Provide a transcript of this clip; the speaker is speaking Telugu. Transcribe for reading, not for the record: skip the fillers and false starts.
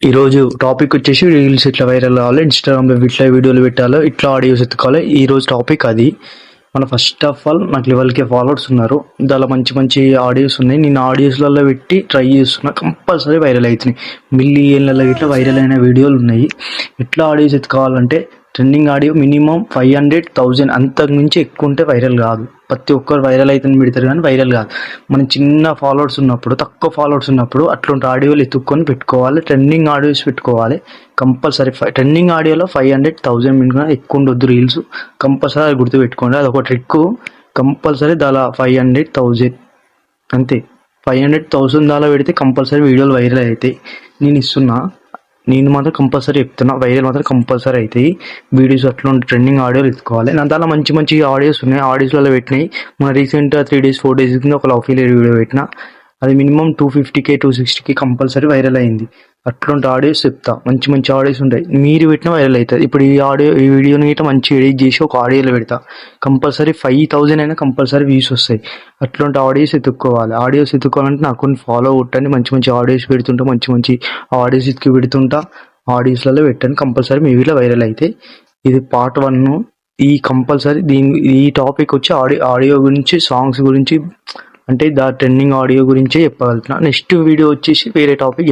ఈరోజు టాపిక్ వచ్చేసి రీల్స్ ఇట్లా వైరల్ కావాలి, ఇన్స్టాగ్రామ్లో ఇట్లా వీడియోలు పెట్టాలో, ఇట్లా ఆడియోస్ ఎత్తుకోవాలి. ఈరోజు టాపిక్ అది. ఫస్ట్ ఆఫ్ ఆల్ నాకు 12K ఫాలోవర్స్ ఉన్నారు. దానిలో మంచి మంచి ఆడియోస్ ఉన్నాయి. నేను ఆడియోస్లలో పెట్టి ట్రై చేస్తున్నా, కంపల్సరీ వైరల్ అవుతున్నాయి. మిలియన్లలో ఇట్లా వైరల్ అయిన వీడియోలు ఉన్నాయి. ఎట్లా ఆడియోస్ ఎత్తుకోవాలంటే ట్రెండింగ్ ఆడియో మినిమం 500,000 అంతకు మించి ఎక్కువ ఉంటే వైరల్ కాదు. ప్రతి ఒక్కరు వైరల్ అవుతుంది పెడతారు కానీ వైరల్ కాదు. మన చిన్న ఫాలోవర్స్ ఉన్నప్పుడు, తక్కువ ఫాలోవర్స్ ఉన్నప్పుడు అట్లాంటి ఆడియోలు ఎత్తుక్కొని పెట్టుకోవాలి. ట్రెండింగ్ ఆడియోస్ పెట్టుకోవాలి కంపల్సరీ. ట్రెండింగ్ ఆడియోలో 500,000 మినిమం ఎక్కువ ఉండొద్దు. రీల్స్ కంపల్సరీ అది గుర్తుపెట్టుకోండి. అది ఒక ట్రిక్. కంపల్సరీ దాలా 500,000 అంతే. 500,000 దాలా పెడితే కంపల్సరీ వీడియోలు వైరల్ అవుతాయి. నేను మాత్రం కంపల్సరీ చెప్తున్నా, వైరల్ మాత్రం కంపల్సరీ అవుతాయి వీడియోస్. అట్లా ట్రెండింగ్ ఆడియోలు ఎత్తుకోవాలి. నా దాంట్లో మంచి మంచి ఆడియోస్ ఉన్నాయి. ఆడియోస్లలో పెట్టినాయి. మన రీసెంట్గా 3 days 4 days కింద ఒక లవ్ ఫెయిలియర్ వీడియో పెట్టిన. అది minimum 250K 260K compulsory viral అయింది. అట్లాంటి ఆడియోస్ చెప్తా. మంచి మంచి ఆడియోస్ ఉంటాయి. మీరు పెట్టినా వైరల్ అవుతుంది. ఇప్పుడు ఈ వీడియోని గిట్ట మంచి ఎడిట్ చేసి ఒక ఆడియోలో పెడతా. కంపల్సరీ 5,000 అయినా కంపల్సరీ వ్యూస్ వస్తాయి. అట్లాంటి ఆడియోస్ ఎత్తుక్కోవాలి. ఆడియోస్ ఎత్తుక్కోవాలంటే నాకు కొన్ని ఫాలో కొట్టండి. మంచి మంచి ఆడియోస్ పెడుతుంటా, మంచి మంచి ఆడియోస్ ఎత్తుకు పెడుతుంటా. ఆడియోస్లలో పెట్టండి, కంపల్సరీ మీ వీడియో వైరల్ అయితే. ఇది పార్ట్ 1. ఈ కంపల్సరీ ఈ టాపిక్ వచ్చి ఆడియో గురించి, సాంగ్స్ గురించి, అంటే ట్రెండింగ్ ఆడియో గురించే చెప్పగలుగుతున్నా. నెక్స్ట్ వీడియో వచ్చేసి వేరే టాపిక్